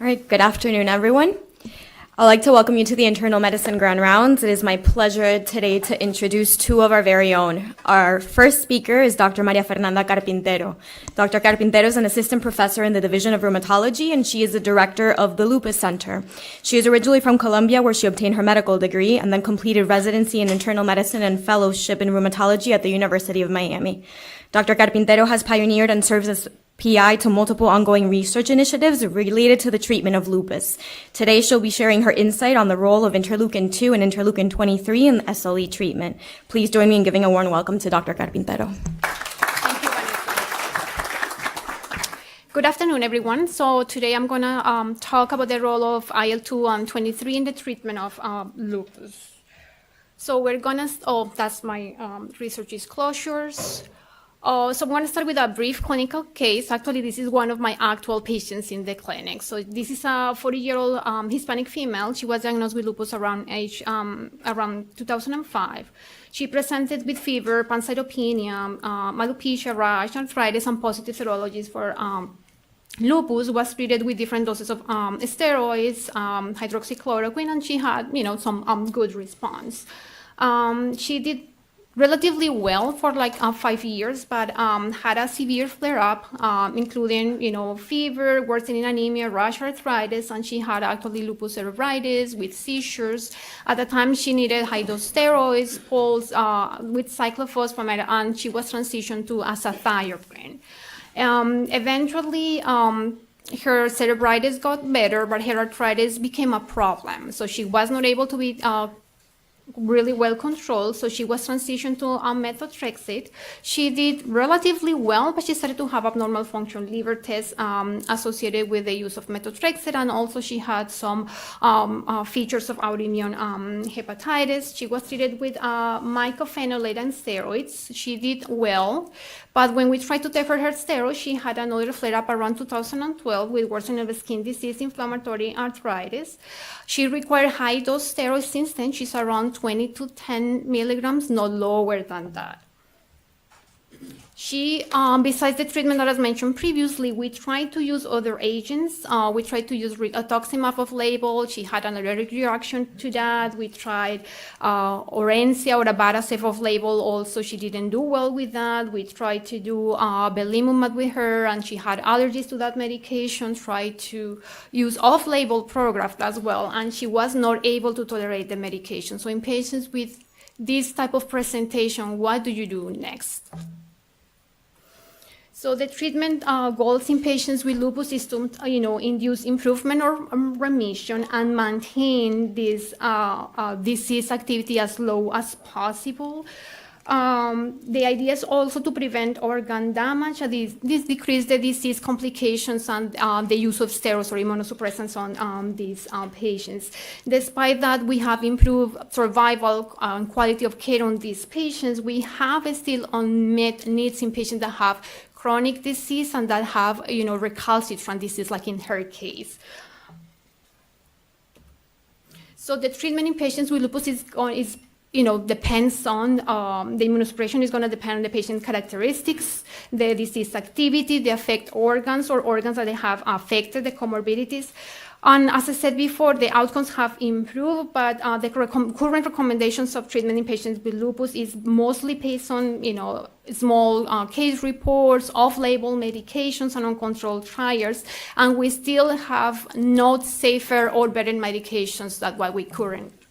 All right, good afternoon, everyone. I'd like to welcome you to the Internal Medicine Grand Rounds. It is my pleasure today to introduce two of our very own. Our first speaker is Dr. Maria Fernanda Carpintero. Dr. Carpintero is an assistant professor in the Division of Rheumatology, and she is the director of the Lupus Center. She is originally from Colombia, where she obtained her medical degree and then completed residency in internal medicine and fellowship in rheumatology at the University of Miami. Dr. Carpintero has pioneered and serves as PI to multiple ongoing research initiatives related to the treatment of lupus. Today, she'll be sharing her insight on the role of interleukin-2 and interleukin-23 in SLE treatment. Please join me in giving a warm welcome to Dr. Carpintero. Thank you, Vanessa. Good afternoon, everyone. So today I'm going to talk about the role of IL-2 and 23 in the treatment of lupus. So we're going to, that's my research disclosures. So I'm going to start with a brief clinical case. Actually, this is one of my actual patients in the clinic. So this is a 40-year-old Hispanic female. She was diagnosed with lupus around 2005. She presented with fever, pancytopenia, alopecia, rash, arthritis, and positive serologies for lupus. Was treated with different doses of steroids, hydroxychloroquine, and she had, some good response. She did relatively well for like 5 years, but had a severe flare-up, including, fever, worsening anemia, rash, arthritis, and she had actually lupus erythematosus with seizures. At the time, she needed high-dose steroids, pulse with cyclophosphamide, and she was transitioned to azathioprine. Eventually, her cerebritis got better, but her arthritis became a problem. So she was not able to be really well controlled, so she was transitioned to methotrexate. She did relatively well, but she started to have abnormal function liver tests associated with the use of methotrexate, and also she had some features of autoimmune hepatitis. She was treated with mycophenolate and steroids. She did well, but when we tried to taper her steroids, she had another flare-up around 2012 with worsening of skin disease, inflammatory arthritis. She required high-dose steroids since then. She's around 20 to 10 milligrams, no lower than that. She, besides the treatment that I mentioned previously, we tried to use other agents. We tried to use rituximab off-label. She had an allergic reaction to that. We tried Orencia or abatacept off-label. Also, she didn't do well with that. We tried to do belimumab with her, and she had allergies to that medication. Tried to use off-label Prograf as well, and she was not able to tolerate the medication. So in patients with this type of presentation, what do you do next? So the treatment goals in patients with lupus is to, induce improvement or remission and maintain this disease activity as low as possible. The idea is also to prevent organ damage. This decrease the disease complications and the use of steroids or immunosuppressants on these patients. Despite that, we have improved survival and quality of care on these patients. We have still unmet needs in patients that have chronic disease and that have, recalcitrant disease, like in her case. So the treatment in patients with lupus depends on the immunosuppression is going to depend on the patient's characteristics, the disease activity, the affected organs or organs that they have affected, the comorbidities. And as I said before, the outcomes have improved, but the current recommendations of treatment in patients with lupus is mostly based on, small case reports, off-label medications, and uncontrolled trials. And we still have not safer or better medications than what we currently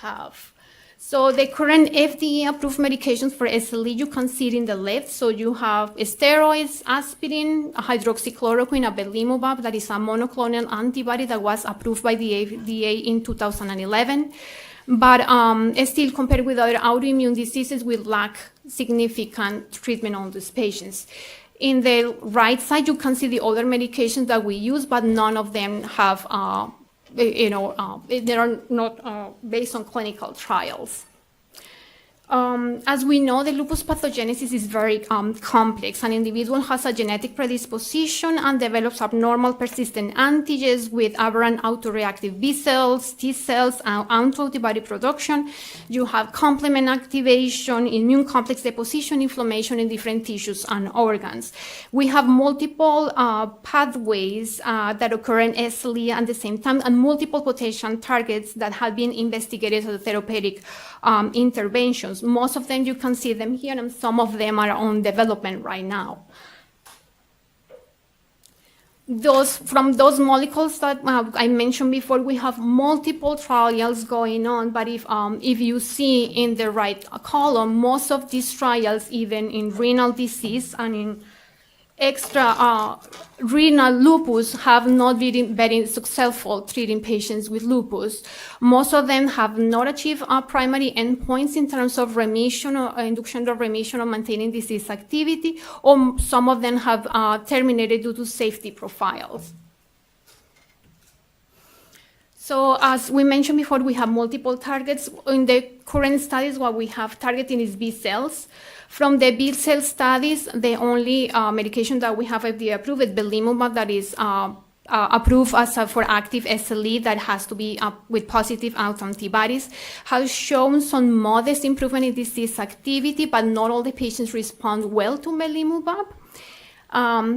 have. So the current FDA-approved medications for SLE, you can see it in the left. So you have steroids, aspirin, hydroxychloroquine, belimumab, that is a monoclonal antibody that was approved by the FDA in 2011. But still, compared with other autoimmune diseases, we lack significant treatment on these patients. In the right side, you can see the other medications that we use, but none of them have they are not based on clinical trials. As we know, the lupus pathogenesis is very complex. An individual has a genetic predisposition and develops abnormal persistent antigens with aberrant autoreactive B cells, T cells, and autoantibody production. You have complement activation, immune complex deposition, inflammation in different tissues and organs. We have multiple pathways that occur in SLE at the same time, and multiple potential targets that have been investigated as therapeutic interventions. Most of them, you can see them here, and some of them are on development right now. From those molecules that I mentioned before, we have multiple trials going on, but if you see in the right column, most of these trials, even in renal disease and in renal lupus, have not been very successful treating patients with lupus. Most of them have not achieved primary endpoints in terms of remission or induction of remission or maintaining disease activity, or some of them have terminated due to safety profiles. So as we mentioned before, we have multiple targets. In the current studies, what we have targeting is B cells. From the B cell studies, the only medication that we have FDA approved is belimumab, that is approved as for active SLE that has to be with positive autoantibodies, has shown some modest improvement in disease activity, but not all the patients respond well to belimumab.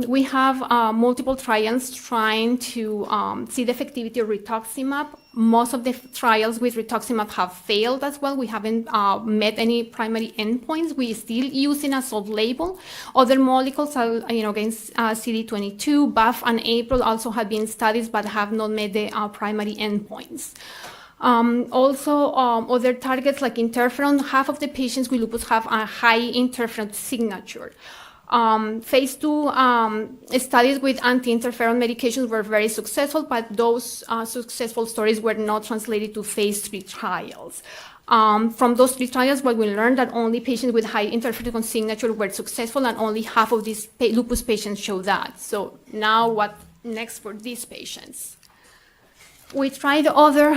We have multiple trials trying to see the effectivity of rituximab. Most of the trials with rituximab have failed as well. We haven't met any primary endpoints. We still using as off-label. Other molecules are, against CD22, BAFF, and APRIL also have been studies, but have not met the primary endpoints. Also, other targets like interferon, half of the patients with lupus have a high interferon signature. Phase 2 studies with anti-interferon medications were very successful, but those successful stories were not translated to phase 3 trials. From those 3 trials, what we learned that only patients with high interferon signature were successful, and only half of these lupus patients show that. So now what next for these patients? We tried other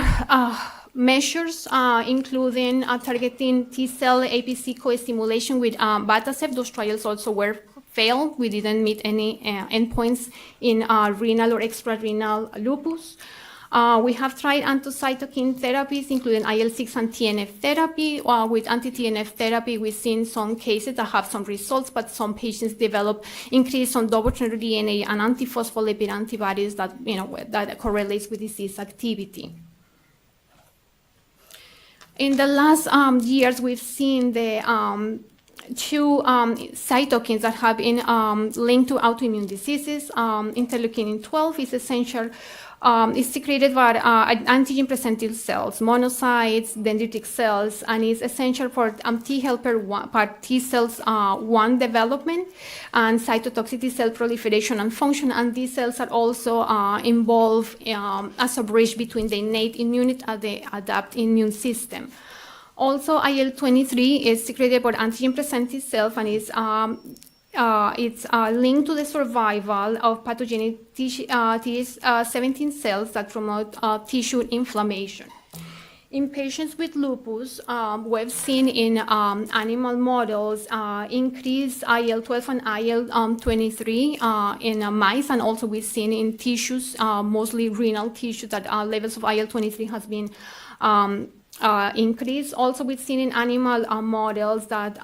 measures, including targeting T-cell APC co-stimulation with batacept. Those trials also failed. We didn't meet any endpoints in renal or extra-renal lupus. We have tried anti-cytokine therapies, including IL-6 and TNF therapy. With anti-TNF therapy, we've seen some cases that have some results, but some patients develop increase on double-stranded DNA and antiphospholipid antibodies that, that correlates with disease activity. In the last years, we've seen the 2 cytokines that have been linked to autoimmune diseases. Interleukin-12 is essential. It's secreted by antigen-presenting cells, monocytes, dendritic cells, and is essential for T helper T cells 1 development and cytotoxicity, cell proliferation and function. And these cells are also involved as a bridge between the innate immunity and the adaptive immune system. Also, IL-23 is secreted by antigen-presenting cells and is it's linked to the survival of pathogenic Th17 cells that promote tissue inflammation. In patients with lupus, we've seen in animal models increased IL-12 and IL-23 in mice, and also we've seen in tissues, mostly renal tissue, that levels of IL-23 has been increased. Also, we've seen in animal models that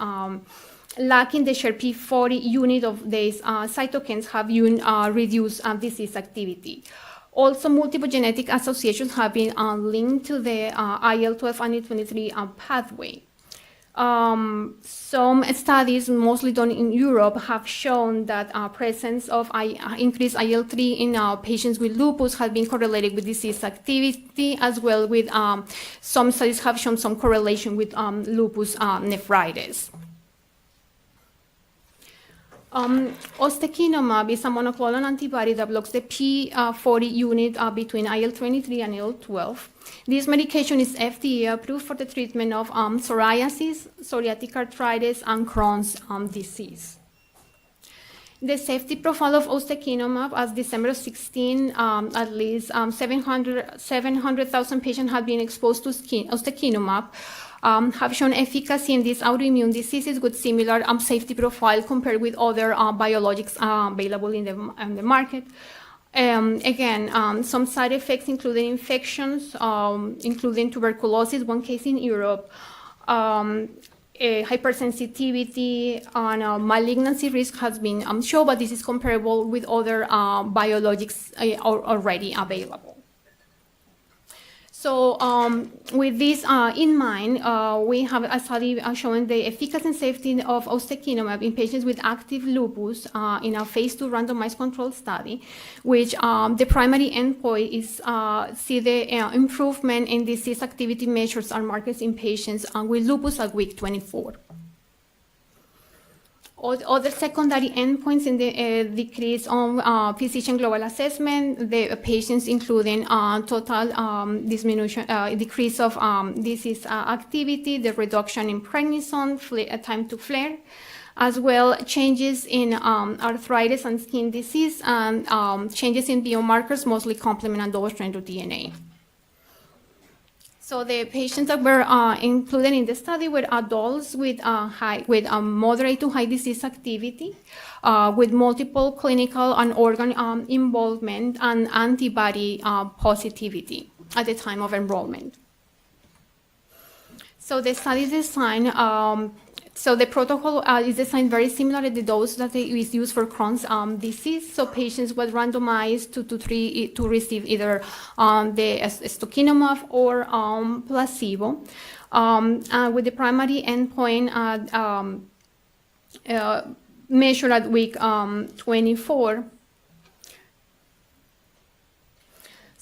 lacking the SHRP40 unit of these cytokines have reduced disease activity. Also, multiple genetic associations have been linked to the IL-12 and IL-23 pathway. Some studies, mostly done in Europe, have shown that presence of increased IL-3 in patients with lupus has been correlated with disease activity, as well with some studies have shown some correlation with lupus nephritis. Ustekinumab is a monoclonal antibody that blocks the P40 unit between IL-23 and IL-12. This medication is FDA approved for the treatment of psoriasis, psoriatic arthritis, and Crohn's disease. The safety profile of ustekinumab, as December 16, at least 700,000 patients have been exposed to ustekinumab. have shown efficacy in these autoimmune diseases with similar safety profile compared with other biologics available in the market. Again, some side effects including infections, including tuberculosis, one case in Europe, hypersensitivity and malignancy risk has been shown, but this is comparable with other biologics already available. So with this in mind, we have a study showing the efficacy and safety of ustekinumab in patients with active lupus in a phase 2 randomized controlled study, which the primary endpoint is see the improvement in disease activity measures and markers in patients with lupus at week 24. Other secondary endpoints in the decrease on physician global assessment, the patients including total diminution, decrease of disease activity, the reduction in prednisone, time to flare, as well changes in arthritis and skin disease, and changes in biomarkers, mostly complement and double-stranded DNA. So the patients that were included in the study were adults with moderate to high disease activity, with multiple clinical and organ involvement and antibody positivity at the time of enrollment. So the study design, so the protocol is designed very similar to those that is used for Crohn's disease. So patients were randomized to receive either the ustekinumab or placebo, with the primary endpoint measured at week 24.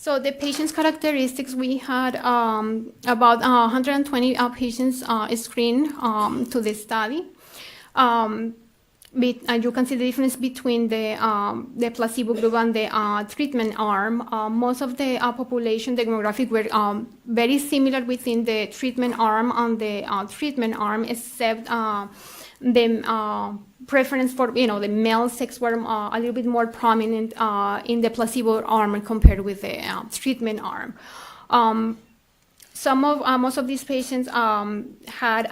So the patient's characteristics, we had about 120 patients screened to the study. And you can see the difference between the placebo group and the treatment arm. Most of the population demographic were very similar within the treatment arm and the treatment arm, except the preference for, the male sex were a little bit more prominent in the placebo arm compared with the treatment arm. Most of these patients had,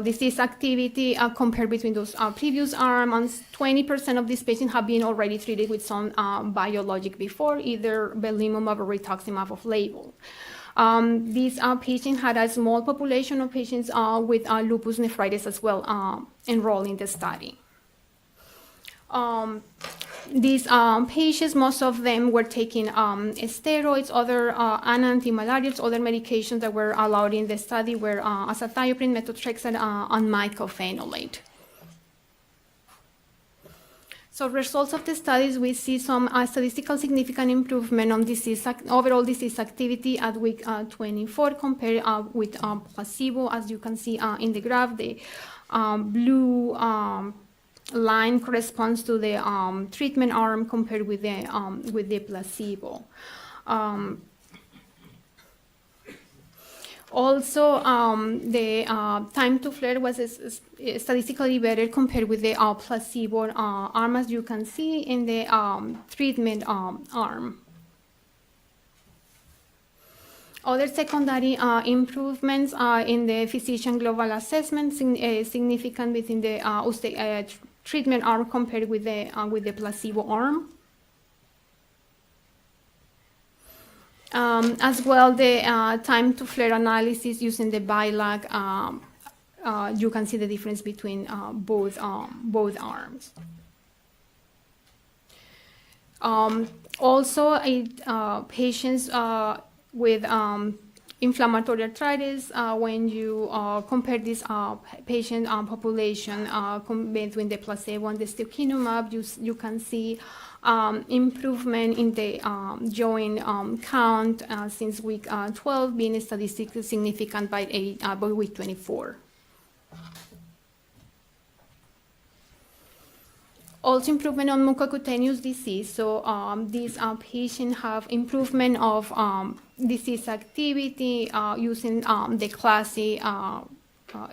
disease activity compared between those previous arms, and 20% of these patients have been already treated with some biologic before, either belimumab or rituximab off-label. These patients had a small population of patients with lupus nephritis as well enrolled in the study. These patients, most of them were taking steroids, other antimalarials, other medications that were allowed in the study were azathioprine, methotrexate, and mycophenolate. So results of the studies, we see some statistical significant improvement on overall disease activity at week 24 compared with placebo. As you can see in the graph, the blue line corresponds to the treatment arm compared with the placebo. Also, the time to flare was statistically better compared with the placebo arm, as you can see in the treatment arm. Other secondary improvements in the physician global assessment significant within the treatment arm compared with the placebo arm. As well, the time to flare analysis using the BILAG, you can see the difference between both arms. Also, patients with inflammatory arthritis, when you compare this patient population between the placebo and the ustekinumab, you can see improvement in the joint count since week 12, being statistically significant by week 24. Also improvement on mucocutaneous disease. So these patients have improvement of disease activity using the CLASI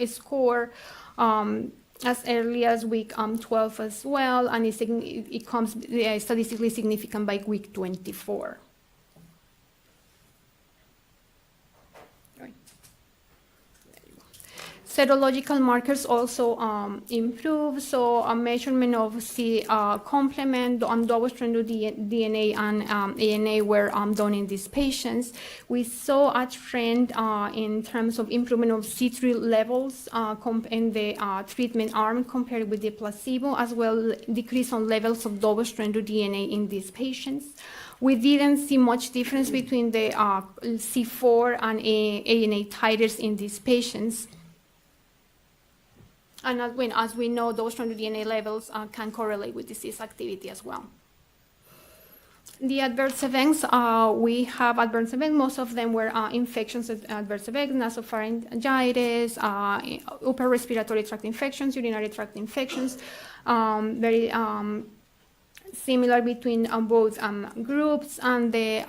score as early as week 12 as well, and it comes statistically significant by week 24. Serological markers also improve, so a measurement of C complement on double-stranded DNA and ANA were done in these patients. We saw a trend in terms of improvement of C3 levels in the treatment arm compared with the placebo, as well decrease on levels of double-stranded DNA in these patients. We didn't see much difference between the C4 and ANA titers in these patients. And as we know, those stranded DNA levels can correlate with disease activity as well. The adverse events, we have adverse events. Most of them were infections, adverse events, nasopharyngitis, upper respiratory tract infections, urinary tract infections, very similar between both groups, and the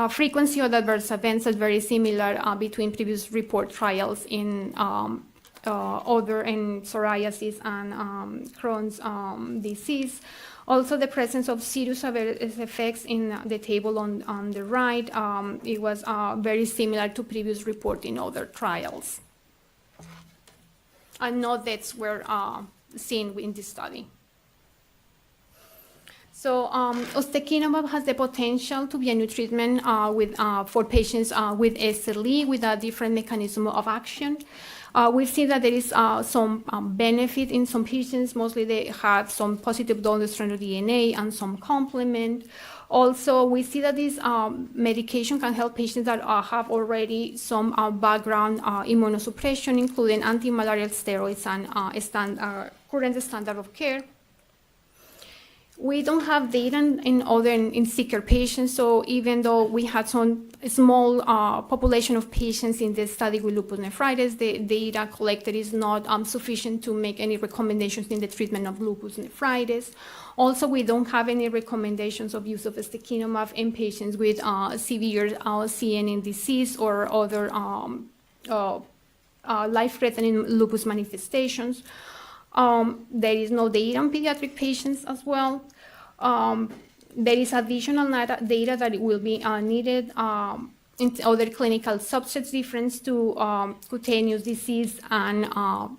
frequency of adverse events is very similar between previous report trials in in psoriasis and Crohn's disease. Also, the presence of serious adverse effects in the table on the right, it was very similar to previous report in other trials. And no deaths were seen in this study. So ustekinumab has the potential to be a new treatment for patients with SLE with a different mechanism of action. We've seen that there is some benefit in some patients. Mostly they have some positive double-stranded DNA and some complement. Also, we see that this medication can help patients that have already some background immunosuppression, including anti-malarial steroids and current standard of care. We don't have data in sicker patients, so even though we had some small population of patients in the study with lupus nephritis, the data collected is not sufficient to make any recommendations in the treatment of lupus nephritis. Also, we don't have any recommendations of use of ustekinumab in patients with severe CNS disease or other life-threatening lupus manifestations. There is no data on pediatric patients as well. There is additional data that will be needed in other clinical subsets difference to cutaneous disease and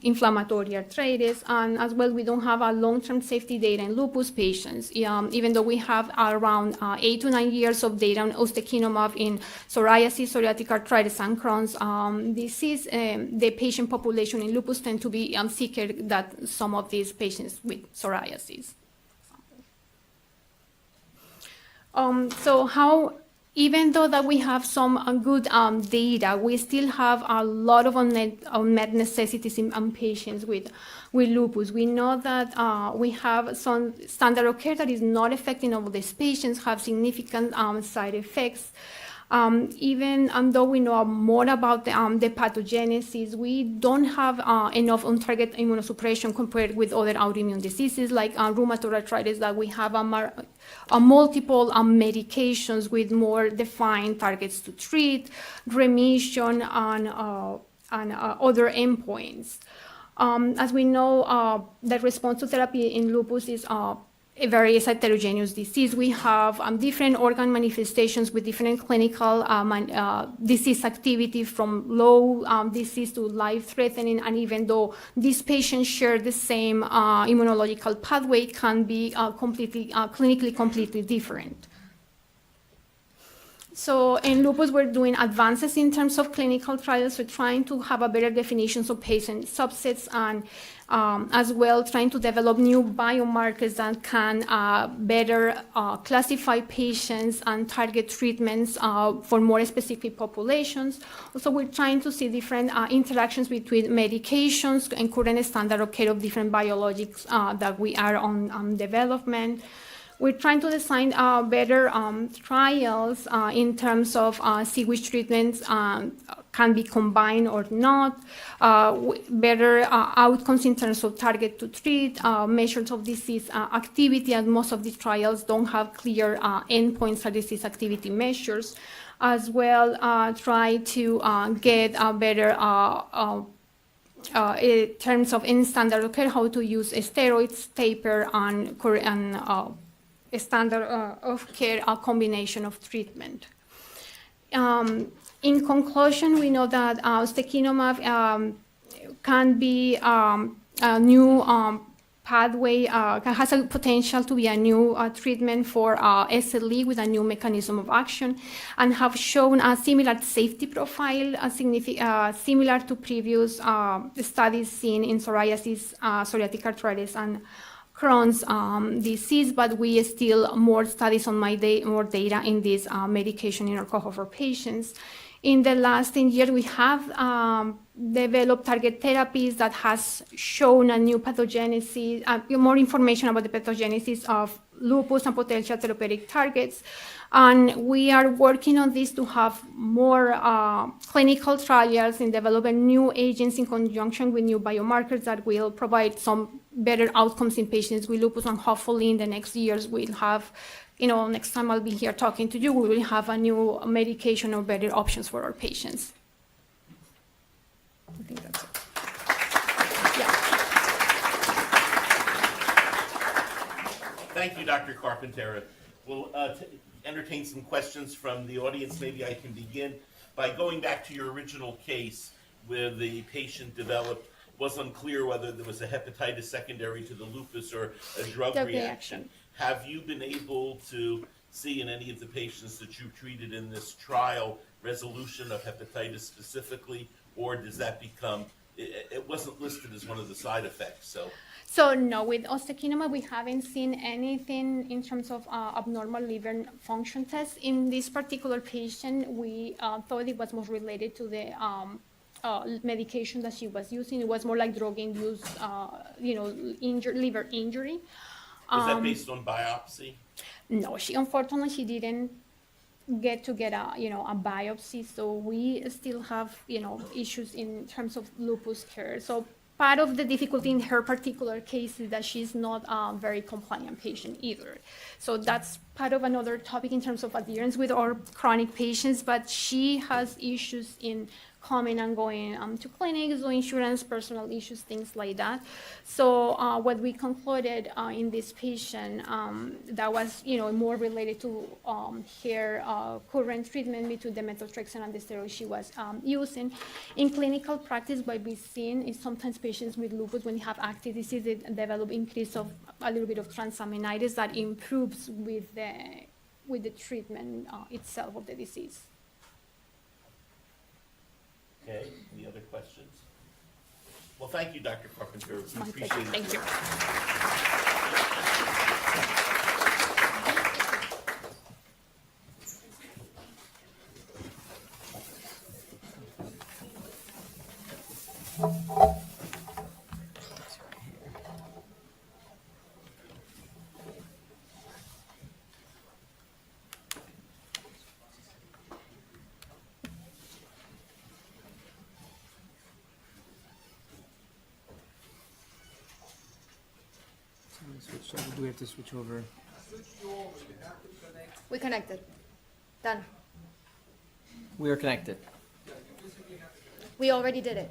inflammatory arthritis. And as well, we don't have a long-term safety data in lupus patients, even though we have around 8 to 9 years of data on ustekinumab in psoriasis, psoriatic arthritis, and Crohn's disease. The patient population in lupus tend to be sicker than some of these patients with psoriasis. Even though that we have some good data, we still have a lot of unmet necessities in patients with lupus. We know that we have some standard of care that is not affecting all these patients, have significant side effects. Even though we know more about the pathogenesis, we don't have enough on-target immunosuppression compared with other autoimmune diseases like rheumatoid arthritis, that we have multiple medications with more defined targets to treat, remission, and other endpoints. As we know, the response to therapy in lupus is a very heterogeneous disease. We have different organ manifestations with different clinical disease activity, from low disease to life-threatening, and even though these patients share the same immunological pathway, can be clinically completely different. So in lupus, we're doing advances in terms of clinical trials. We're trying to have a better definitions of patient subsets, and as well trying to develop new biomarkers that can better classify patients and target treatments for more specific populations. Also, we're trying to see different interactions between medications and current standard of care of different biologics that we are on development. We're trying to design better trials in terms of see which treatments can be combined or not, better outcomes in terms of target to treat, measures of disease activity, and most of these trials don't have clear endpoints or disease activity measures. As well, try to get a better in terms of in standard of care, how to use steroids, taper, and standard of care, a combination of treatment. In conclusion, we know that ustekinumab can be a new pathway, has a potential to be a new treatment for SLE with a new mechanism of action, and have shown a similar safety profile, similar to previous studies seen in psoriasis, psoriatic arthritis, and Crohn's disease, but we still more studies on more data in this medication in our cohort for patients. In the last 10 years, we have developed target therapies that has shown a new pathogenesis, more information about the pathogenesis of lupus and potential therapeutic targets. And we are working on this to have more clinical trials in developing new agents in conjunction with new biomarkers that will provide some better outcomes in patients with lupus. And hopefully in the next years, we'll have, next time I'll be here talking to you, we will have a new medication or better options for our patients. I think that's it. Yeah. Thank you, Dr. Carpintero. We'll entertain some questions from the audience. Maybe I can begin by going back to your original case where the patient was unclear whether there was a hepatitis secondary to the lupus or a drug reaction. Have you been able to see in any of the patients that you treated in this trial resolution of hepatitis specifically, or does that become, it wasn't listed as one of the side effects, So no, with ustekinumab, we haven't seen anything in terms of abnormal liver function tests. In this particular patient, we thought it was more related to the medication that she was using. It was more like drug-induced, liver injury. Was that based on biopsy? No, unfortunately she didn't get a biopsy, so we still have issues in terms of lupus care. So part of the difficulty in her particular case is that she's not a very compliant patient either. So that's part of another topic in terms of adherence with our chronic patients, but she has issues in coming and going to clinics, or insurance, personal issues, things like that. So what we concluded in this patient that was more related to her current treatment between the methotrexate and the steroid she was using. In clinical practice, what we've seen is sometimes patients with lupus, when they have active disease, they develop increase of a little bit of transaminitis that improves with the treatment itself of the disease. Okay, any other questions? Well, thank you, Dr. Carpintero. We appreciate it. Thank you. Do we have to switch over? We connected. Done. We are connected. We already did it.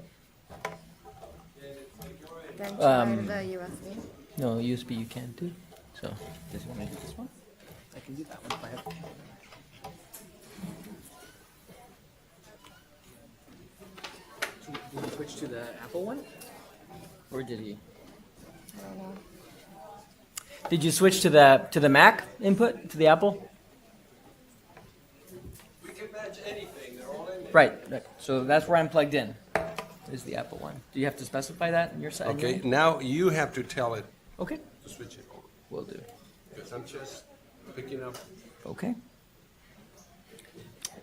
Then try the USB. No, USB you can't do. So, does you want me to do this one? I can do that one if I have. Did he switch to the Apple one? Or did he? I don't know. Did you switch to the Mac input, to the Apple? We can match anything, they're all in there. Right. So that's where I'm plugged in. Is the Apple one. Do you have to specify that in your side? Okay, now you have to tell it Okay. to switch it over. Will do. Because I'm just picking up. Okay.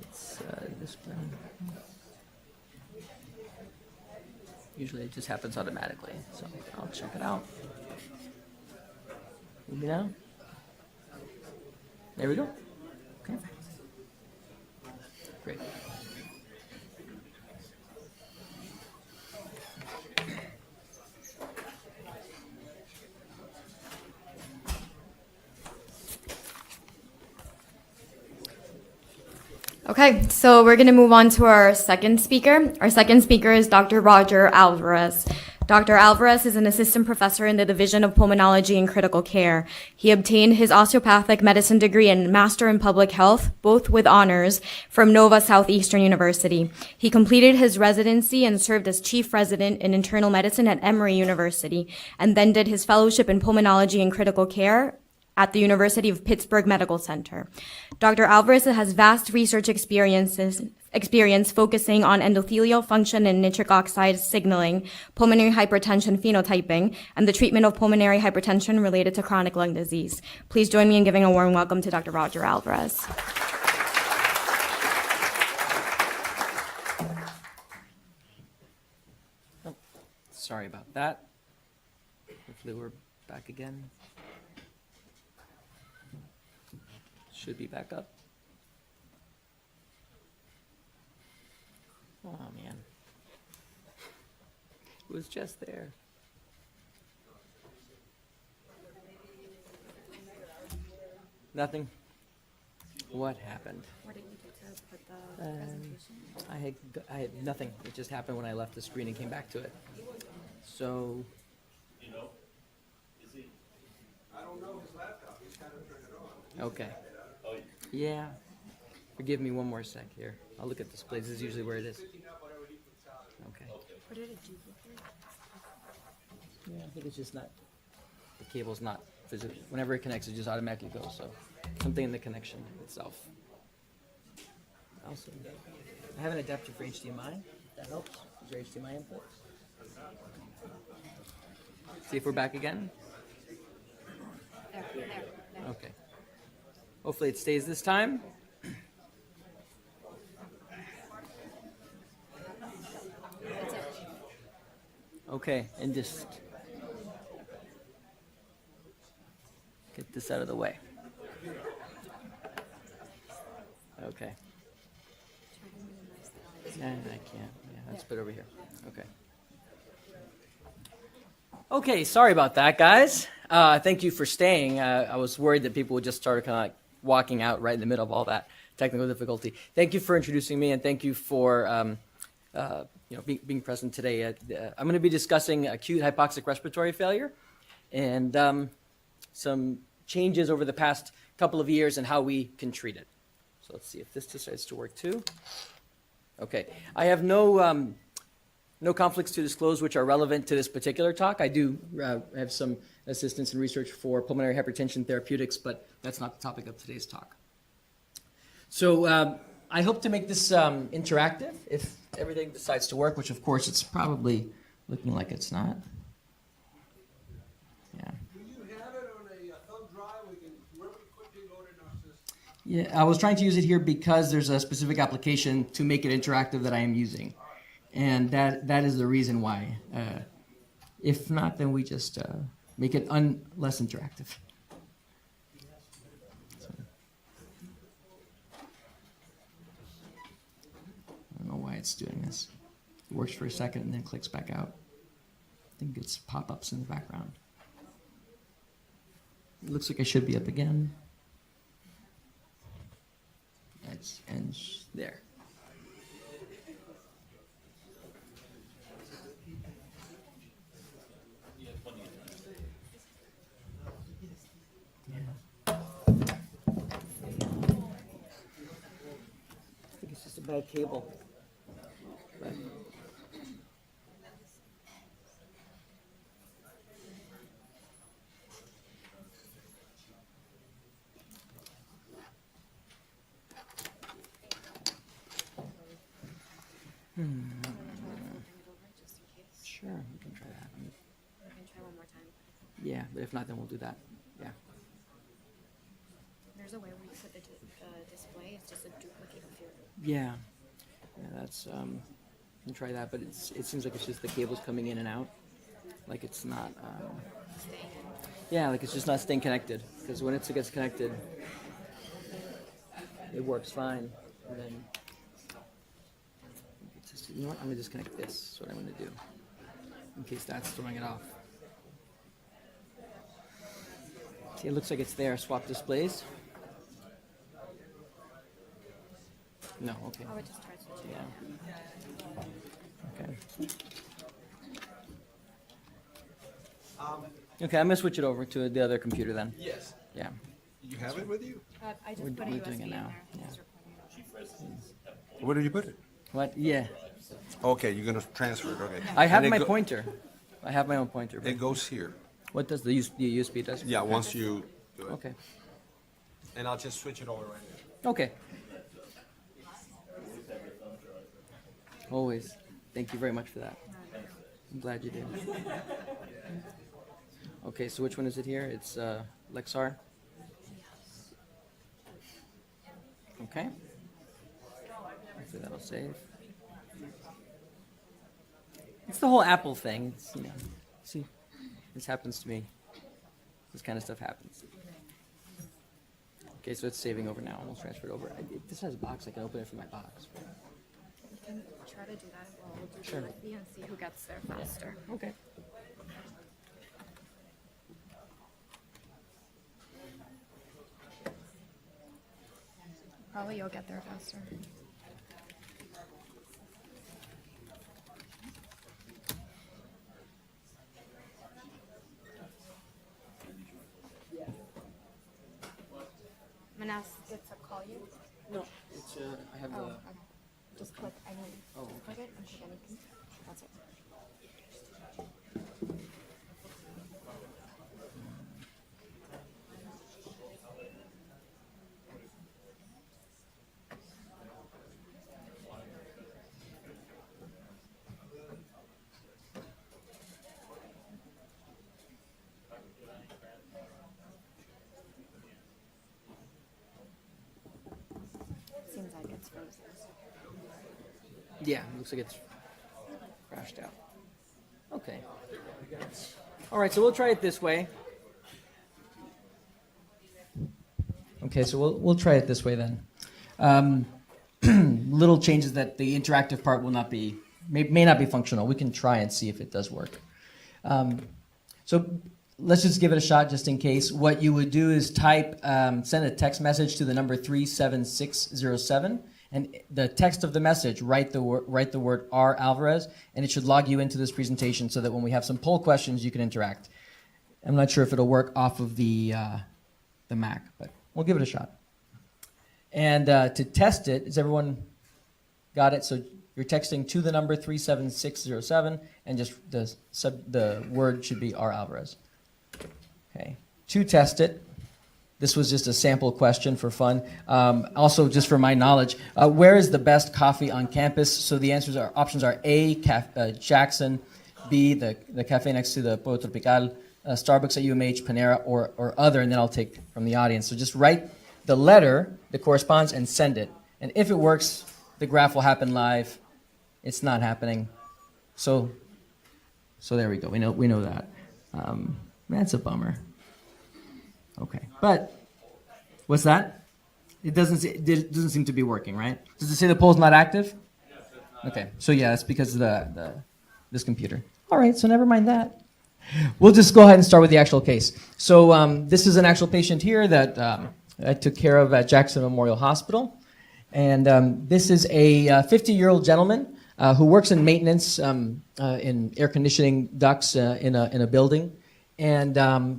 It's this one. Usually it just happens automatically, so I'll check it out. Maybe now. There we go. Okay. Great. Okay, so we're going to move on to our second speaker. Our second speaker is Dr. Roger Alvarez. Dr. Alvarez is an assistant professor in the Division of Pulmonology and Critical Care. He obtained his osteopathic medicine degree and master in public health, both with honors, from Nova Southeastern University. He completed his residency and served as chief resident in internal medicine at Emory University, and then did his fellowship in pulmonology and critical care at the University of Pittsburgh Medical Center. Dr. Alvarez has vast research experience focusing on endothelial function and nitric oxide signaling, pulmonary hypertension phenotyping, and the treatment of pulmonary hypertension related to chronic lung disease. Please join me in giving a warm welcome to Dr. Roger Alvarez. Oh, sorry about that. Hopefully we're back again. Should be back up. Oh man. It was just there. Nothing? What happened? What did you do to put the presentation? I had nothing. It just happened when I left the screen and came back to it. So, You know, is he? I don't know his laptop, he's kind of turned it on. okay. Oh, Yeah. Forgive me one more sec here. I'll look at displays. This is usually where it is. Okay. What did it duplicate? Yeah, I think it's just not, the cable's not physical. Whenever it connects, it just automatically goes, so something in the connection itself. Also, I have an adapter for HDMI. That helps. Is there HDMI input? See if we're back again. Okay. Hopefully it stays this time. Okay, and just get this out of the way. Okay. Nah, I can't. Yeah, that's a bit over here. Okay. Okay, sorry about that, guys. Thank you for staying. I was worried that people would just start kind of like walking out right in the middle of all that technical difficulty. Thank you for introducing me, and thank you for being present today. I'm going to be discussing acute hypoxic respiratory failure and some changes over the past couple of years and how we can treat it. So let's see if this decides to work too. Okay, I have no conflicts to disclose which are relevant to this particular talk. I do have some assistance in research for pulmonary hypertension therapeutics, but that's not the topic of today's talk. So I hope to make this interactive if everything decides to work, which of course it's probably looking like it's not. Yeah. Do you have it on a thumb drive? We can really quickly load it in our system. Yeah, I was trying to use it here because there's a specific application to make it interactive that I am using. And that is the reason why. If not, then we just make it less interactive. So, I don't know why it's doing this. It works for a second and then clicks back out. I think it's pop-ups in the background. It looks like I should be up again. That's and there. I think it's just a bad cable. But sure, we can try that. We can try one more time. Yeah, but if not, then we'll do that. Yeah. There's a way where you put the display. It's just a duplicate of your. Yeah. Yeah, that's we can try that, but it seems like it's just the cables coming in and out. Like it's not yeah, like it's just not staying connected. Because when it gets connected, it works fine. And then you know what? I'm gonna disconnect this. That's what I'm gonna do. In case that's throwing it off. See, it looks like it's there. Swap displays. No, okay. I would just try switching. Yeah. Okay. Okay, I'm gonna switch it over to the other computer then. Yes. Yeah, You have it with you? I just we're doing it now. Yeah. Where do you put it? What? Yeah. Okay, you're gonna transfer it, okay. I have And my it go- pointer. I have my own pointer. It goes here. What does the USB does? Yeah, once you do it. Okay. And I'll just switch it over right now. Okay. Always. Thank you very much for that. I'm glad you did. Okay, so which one is it here? It's Lexar. Okay. Hopefully that'll save. It's the whole Apple thing. It's, you know, see, this happens to me. This kind of stuff happens. Okay, so it's saving over now. We'll transfer it over. This has a box. I can open it from my box. We can try to do that. We'll do Sure. the and see who gets there faster. Okay. Probably you'll get there faster. I'm gonna ask it to call you. No, it's I have Oh, okay. Just click. I mean, Oh, just click it and click anything. That's it. Seems like it's frozen. Yeah, looks like it's crashed out. Okay. All right, so we'll try it this way. Okay, so we'll try it this way then. Little changes that the interactive part will not be may not be functional. We can try and see if it does work. So let's just give it a shot just in case. What you would do is type, send a text message to the number 37607, and the text of the message, write the word R Alvarez, and it should log you into this presentation so that when we have some poll questions, you can interact. I'm not sure if it'll work off of the Mac, but we'll give it a shot. And to test it, is everyone got it? So you're texting to the number 37607, and just the word should be R Alvarez. Okay. To test it, this was just a sample question for fun. Also, just for my knowledge, where is the best coffee on campus? So the options are A, Jackson, B, the cafe next to the Pollo Tropical, Starbucks at UMH, Panera, or other, and then I'll take from the audience. So just write the letter that corresponds and send it. And if it works, the graph will happen live. It's not happening. So there we go. We know that. That's a bummer. Okay, but what's that? It doesn't seem to be working, right? Does it say the poll's not active? Okay, so yeah, it's because of this computer. All right, so never mind that. We'll just go ahead and start with the actual case. So this is an actual patient here that I took care of at Jackson Memorial Hospital, and this is a 50-year-old gentleman who works in maintenance in air conditioning ducts in a building, and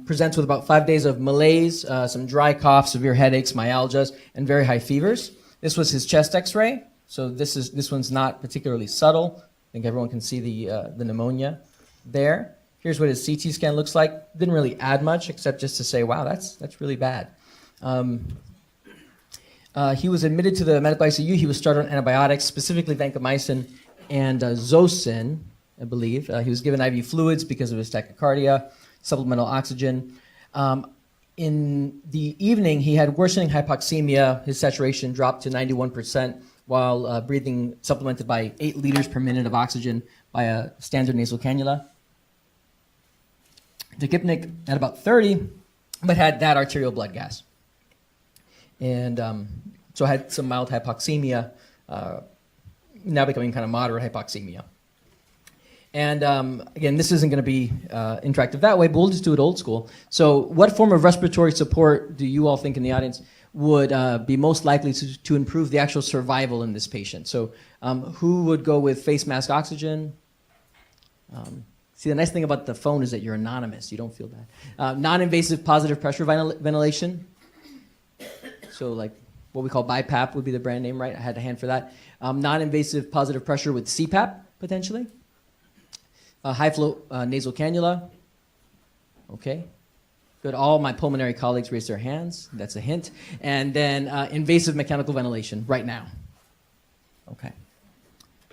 presents with about 5 days of malaise, some dry cough, severe headaches, myalgias, and very high fevers. This was his chest X-ray, so this one's not particularly subtle. I think everyone can see the pneumonia there. Here's what his CT scan looks like. Didn't really add much except just to say, wow, that's really bad. He was admitted to the medical ICU. He was started on antibiotics, specifically vancomycin and Zosyn, I believe. He was given IV fluids because of his tachycardia, supplemental oxygen. In the evening, he had worsening hypoxemia. His saturation dropped to 91% while breathing supplemented by 8 liters per minute of oxygen by a standard nasal cannula. Tachypnic at about 30, but had that arterial blood gas. And so had some mild hypoxemia, now becoming kind of moderate hypoxemia. And again, this isn't going to be interactive that way, but we'll just do it old school. So what form of respiratory support do you all think in the audience would be most likely to improve the actual survival in this patient? So who would go with face mask oxygen? See, the nice thing about the phone is that you're anonymous. You don't feel bad. Non-invasive positive pressure ventilation. So like what we call BiPAP would be the brand name, right? I had a hand for that. Non-invasive positive pressure with CPAP, potentially. High flow nasal cannula. Okay. Good. All my pulmonary colleagues raise their hands. That's a hint. And then invasive mechanical ventilation right now. Okay.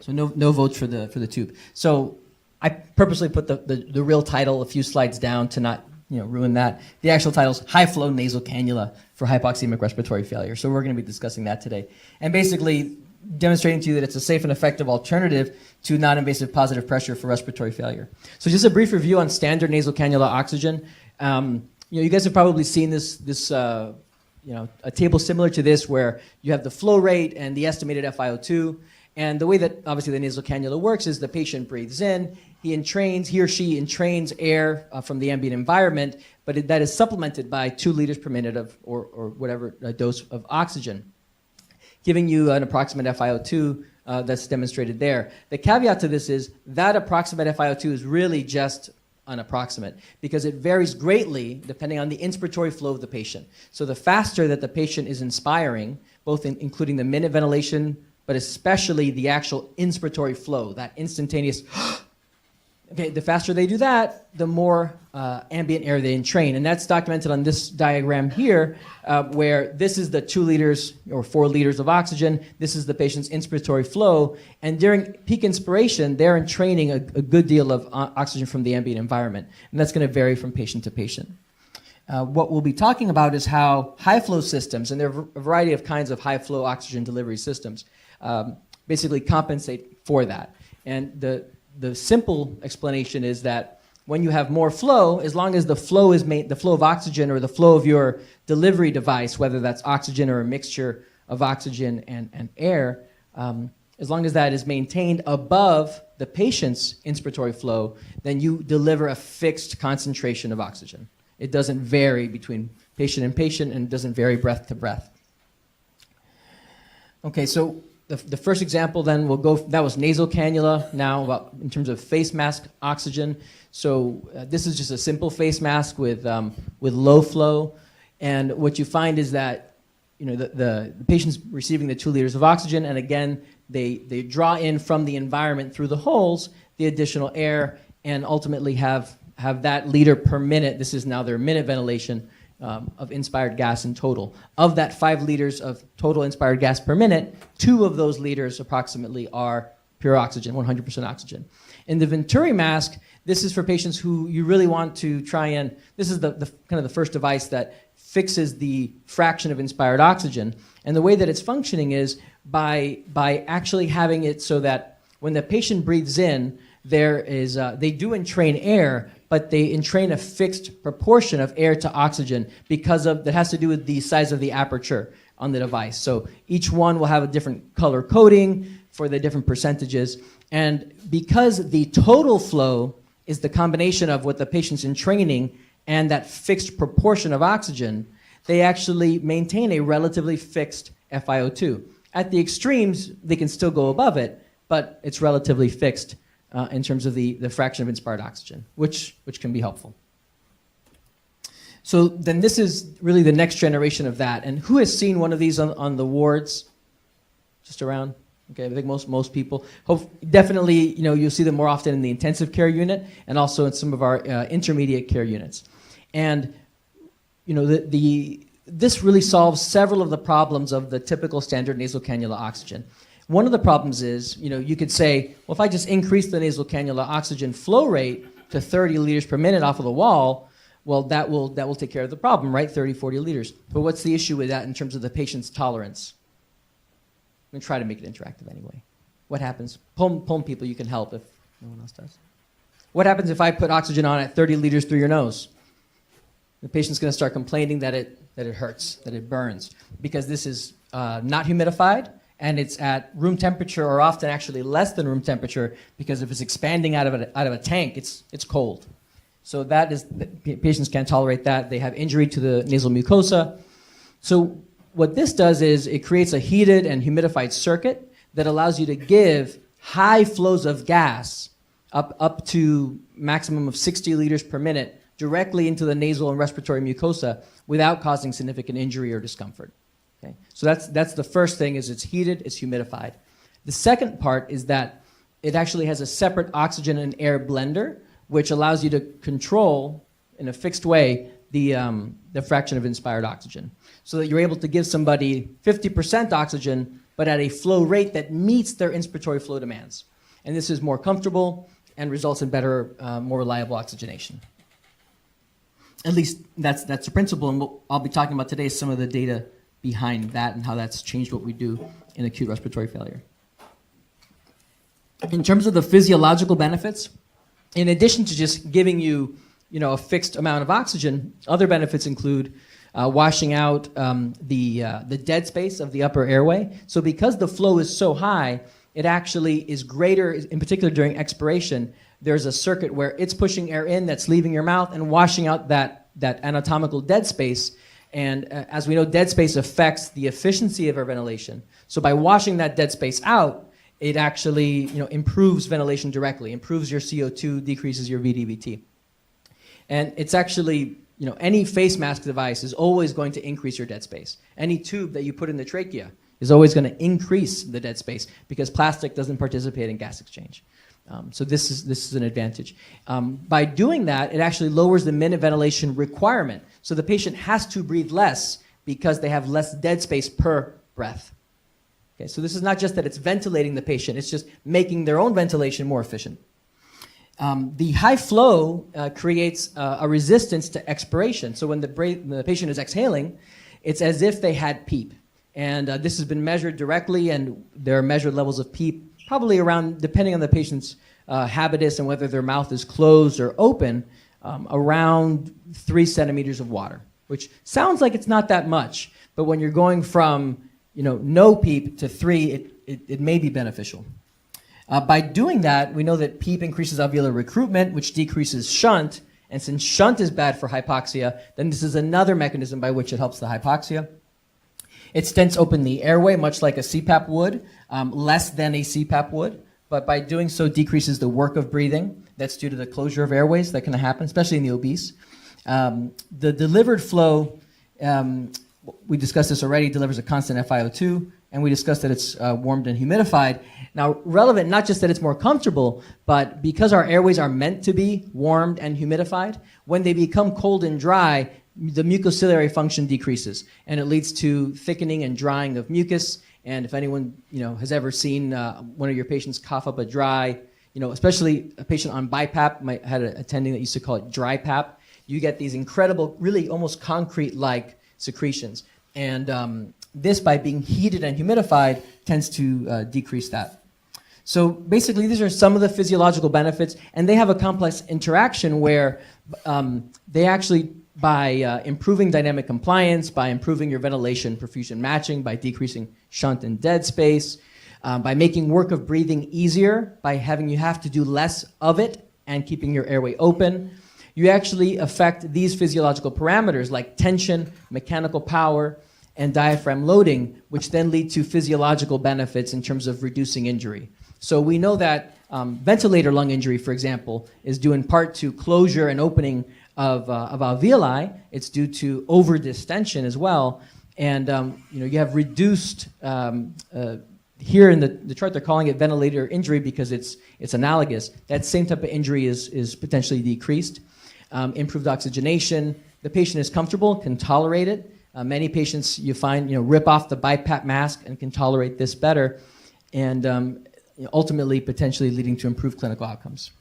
So no votes for the tube. So I purposely put the real title a few slides down to not ruin that. The actual title is High Flow Nasal Cannula for Hypoxemic Respiratory Failure. So we're going to be discussing that today. And basically demonstrating to you that it's a safe and effective alternative to non-invasive positive pressure for respiratory failure. So just a brief review on standard nasal cannula oxygen. You guys have probably seen this a table similar to this where you have the flow rate and the estimated FiO2. And the way that obviously the nasal cannula works is the patient breathes in, he or she entrains air from the ambient environment, but that is supplemented by 2 liters per minute of, or whatever dose of oxygen, giving you an approximate FiO2 that's demonstrated there. The caveat to this is that approximate FiO2 is really just an approximate because it varies greatly depending on the inspiratory flow of the patient. So the faster that the patient is inspiring, both including the minute ventilation, but especially the actual inspiratory flow, that instantaneous, okay, the faster they do that, the more ambient air they entrain. And that's documented on this diagram here, where this is the 2 liters or 4 liters of oxygen. This is the patient's inspiratory flow. And during peak inspiration, they're entraining a good deal of oxygen from the ambient environment. And that's going to vary from patient to patient. What we'll be talking about is how high flow systems, and there are a variety of kinds of high flow oxygen delivery systems, basically compensate for that. And the simple explanation is that when you have more flow, as long as the flow is the flow of oxygen or the flow of your delivery device, whether that's oxygen or a mixture of oxygen and air, as long as that is maintained above the patient's inspiratory flow, then you deliver a fixed concentration of oxygen. It doesn't vary between patient and doesn't vary breath to breath. Okay, so the first example then that was nasal cannula. Now in terms of face mask oxygen. So this is just a simple face mask with low flow. And what you find is that the patient's receiving the 2 liters of oxygen, and again, they draw in from the environment through the holes the additional air and ultimately have that liter per minute. This is now their minute ventilation of inspired gas in total. Of that 5 liters of total inspired gas per minute, 2 of those liters approximately are pure oxygen, 100% oxygen. In the Venturi mask, this is for patients who you really want to try and, this is the kind of the first device that fixes the fraction of inspired oxygen. And the way that it's functioning is by actually having it so that when the patient breathes in, they do entrain air, but they entrain a fixed proportion of air to oxygen that has to do with the size of the aperture on the device. So each one will have a different color coding for the different percentages. And because the total flow is the combination of what the patient's entraining and that fixed proportion of oxygen, they actually maintain a relatively fixed FiO2. At the extremes, they can still go above it, but it's relatively fixed in terms of the fraction of inspired oxygen, which can be helpful. So then this is really the next generation of that. And who has seen one of these on the wards? Just around? Okay, I think most people. Definitely, you'll see them more often in the intensive care unit and also in some of our intermediate care units. And this really solves several of the problems of the typical standard nasal cannula oxygen. One of the problems is, you could say, well, if I just increase the nasal cannula oxygen flow rate to 30 liters per minute off of the wall, well, that will take care of the problem, right? 30, 40 liters. But what's the issue with that in terms of the patient's tolerance? I'm going to try to make it interactive anyway. What happens? Poem people, you can help if no one else does. What happens if I put oxygen on at 30 liters through your nose? The patient's going to start complaining that it hurts, that it burns, because this is not humidified, and it's at room temperature, or often actually less than room temperature, because if it's expanding out of a tank, it's cold. So patients can't tolerate that. They have injury to the nasal mucosa. So what this does is it creates a heated and humidified circuit that allows you to give high flows of gas up to maximum of 60 liters per minute directly into the nasal and respiratory mucosa without causing significant injury or discomfort. Okay? So that's the first thing, is it's heated, it's humidified. The second part is that it actually has a separate oxygen and air blender, which allows you to control in a fixed way the fraction of inspired oxygen, so that you're able to give somebody 50% oxygen, but at a flow rate that meets their inspiratory flow demands. And this is more comfortable and results in better, more reliable oxygenation. At least that's the principle, and what I'll be talking about today is some of the data behind that and how that's changed what we do in acute respiratory failure. In terms of the physiological benefits, in addition to just giving you, a fixed amount of oxygen, other benefits include washing out the dead space of the upper airway. So because the flow is so high, it actually is greater, in particular during expiration. There's a circuit where it's pushing air in that's leaving your mouth and washing out that anatomical dead space. And as we know, dead space affects the efficiency of our ventilation. So by washing that dead space out, it actually improves ventilation directly, improves your CO2, decreases your VDVT. And it's actually, any face mask device is always going to increase your dead space. Any tube that you put in the trachea is always going to increase the dead space because plastic doesn't participate in gas exchange. So this is an advantage. By doing that, it actually lowers the minute ventilation requirement. So the patient has to breathe less because they have less dead space per breath. Okay, so this is not just that it's ventilating the patient, it's just making their own ventilation more efficient. The high flow creates a resistance to expiration. So when the patient is exhaling, it's as if they had PEEP. And this has been measured directly, and there are measured levels of PEEP probably around, depending on the patient's habitus and whether their mouth is closed or open, around 3 centimeters of water, which sounds like it's not that much, but when you're going from no PEEP to 3, it may be beneficial. By doing that, we know that PEEP increases alveolar recruitment, which decreases shunt, and since shunt is bad for hypoxia, then this is another mechanism by which it helps the hypoxia. It stents open the airway, much like a CPAP would, less than a CPAP would, but by doing so decreases the work of breathing. That's due to the closure of airways that can happen, especially in the obese. The delivered flow, we discussed this already, delivers a constant FiO2, and we discussed that it's warmed and humidified. Now, relevant, not just that it's more comfortable, but because our airways are meant to be warmed and humidified, when they become cold and dry, the mucociliary function decreases, and it leads to thickening and drying of mucus. And if anyone has ever seen one of your patients cough up a dry, especially a patient on BiPAP, had a attending that used to call it dry PAP, you get these incredible, really almost concrete-like secretions. And this, by being heated and humidified, tends to decrease that. So basically, these are some of the physiological benefits, and they have a complex interaction where they actually, by improving dynamic compliance, by improving your ventilation perfusion matching, by decreasing shunt and dead space, by making work of breathing easier, by having you have to do less of it and keeping your airway open, you actually affect these physiological parameters like tension, mechanical power, and diaphragm loading, which then lead to physiological benefits in terms of reducing injury. So we know that ventilator lung injury, for example, is due in part to closure and opening of alveoli. It's due to overdistension as well. And you have reduced, here in the chart they're calling it ventilator injury because it's analogous. That same type of injury is potentially decreased. Improved oxygenation. The patient is comfortable, can tolerate it. Many patients you find rip off the BiPAP mask and can tolerate this better, and ultimately potentially leading to improved clinical outcomes.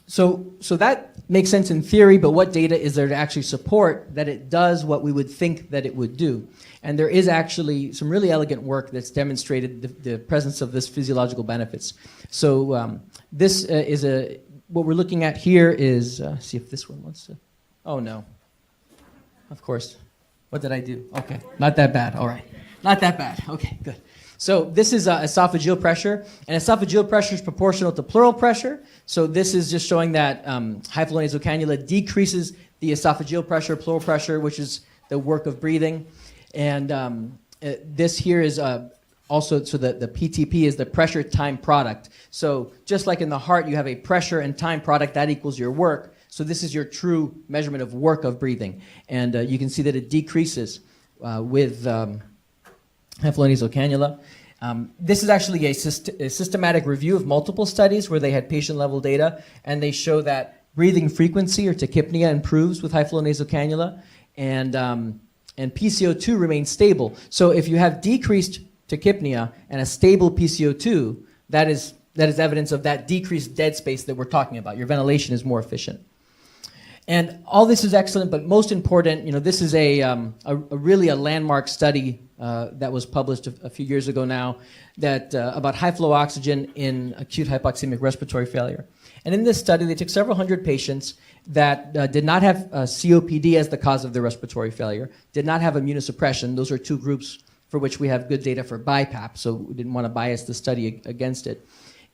So that makes sense in theory, but what data is there to actually support that it does what we would think that it would do? And there is actually some really elegant work that's demonstrated the presence of this physiological benefits. So this is what we're looking at here is, see if this one wants to, oh no, of course. What did I do? Okay, not that bad, all right. Not that bad, okay, good. So this is esophageal pressure, and esophageal pressure is proportional to pleural pressure. So this is just showing that high flow nasal cannula decreases the esophageal pressure, pleural pressure, which is the work of breathing. And this here is also, so the PTP is the pressure time product. So just like in the heart, you have a pressure and time product that equals your work. So this is your true measurement of work of breathing. And you can see that it decreases with hypoflow cannula. This is actually a systematic review of multiple studies where they had patient-level data, and they show that breathing frequency or tachypnea improves with high-flow nasal cannula, and PCO2 remains stable. So if you have decreased tachypnea and a stable PCO2, that is evidence of that decreased dead space that we're talking about. Your ventilation is more efficient. And all this is excellent, but most important, this is really a landmark study that was published a few years ago now that about high flow oxygen in acute hypoxemic respiratory failure. And in this study, they took several hundred patients that did not have COPD as the cause of their respiratory failure, did not have immunosuppression. Those are two groups for which we have good data for BiPAP, so we didn't want to bias the study against it.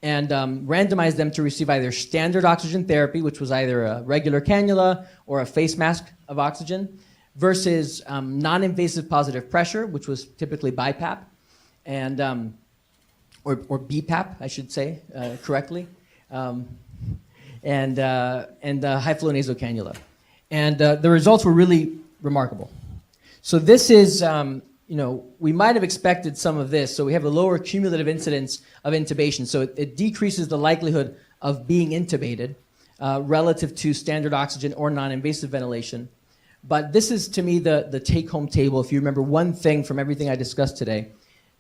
And randomized them to receive either standard oxygen therapy, which was either a regular cannula or a face mask of oxygen, versus non-invasive positive pressure, which was typically BiPAP, and or BPAP, I should say correctly, and high flow nasal cannula. And the results were really remarkable. So this is, we might have expected some of this. So we have a lower cumulative incidence of intubation. So it decreases the likelihood of being intubated relative to standard oxygen or non-invasive ventilation. But this is, to me, the take-home table. If you remember one thing from everything I discussed today,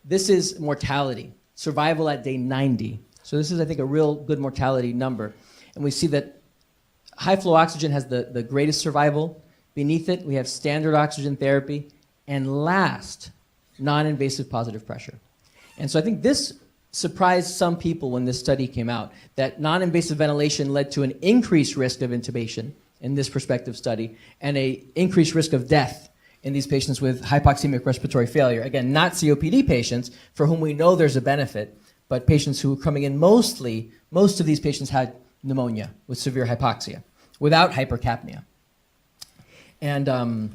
this is mortality, survival at day 90. So this is, I think, a real good mortality number. And we see that high-flow oxygen has the greatest survival. Beneath it, we have standard oxygen therapy. And last, non-invasive positive pressure. And so I think this surprised some people when this study came out, that non-invasive ventilation led to an increased risk of intubation in this prospective study, and an increased risk of death in these patients with hypoxemic respiratory failure. Again, not COPD patients, for whom we know there's a benefit, but patients who are coming in most of these patients had pneumonia with severe hypoxia, without hypercapnia. And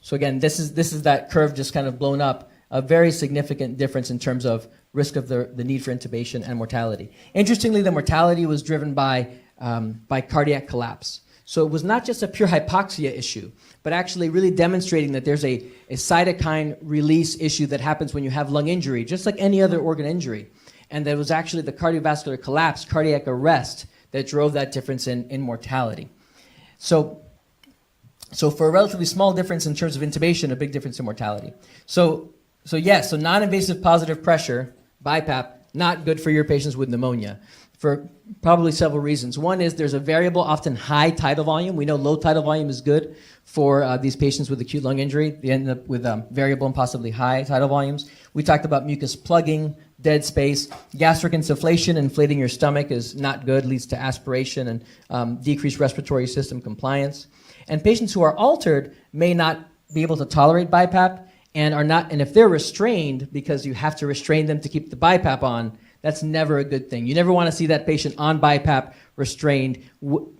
so again, this is that curve just kind of blown up, a very significant difference in terms of risk of the need for intubation and mortality. Interestingly, the mortality was driven by cardiac collapse. So it was not just a pure hypoxia issue, but actually really demonstrating that there's a cytokine release issue that happens when you have lung injury, just like any other organ injury. And that was actually the cardiovascular collapse, cardiac arrest, that drove that difference in mortality. So for a relatively small difference in terms of intubation, a big difference in mortality. So non-invasive positive pressure, BiPAP, not good for your patients with pneumonia for probably several reasons. One is there's a variable, often high tidal volume. We know low tidal volume is good for these patients with acute lung injury. They end up with variable and possibly high tidal volumes. We talked about mucus plugging, dead space. Gastric insufflation, inflating your stomach, is not good, leads to aspiration and decreased respiratory system compliance. And patients who are altered may not be able to tolerate BiPAP and if they're restrained, because you have to restrain them to keep the BiPAP on, that's never a good thing. You never want to see that patient on BiPAP restrained,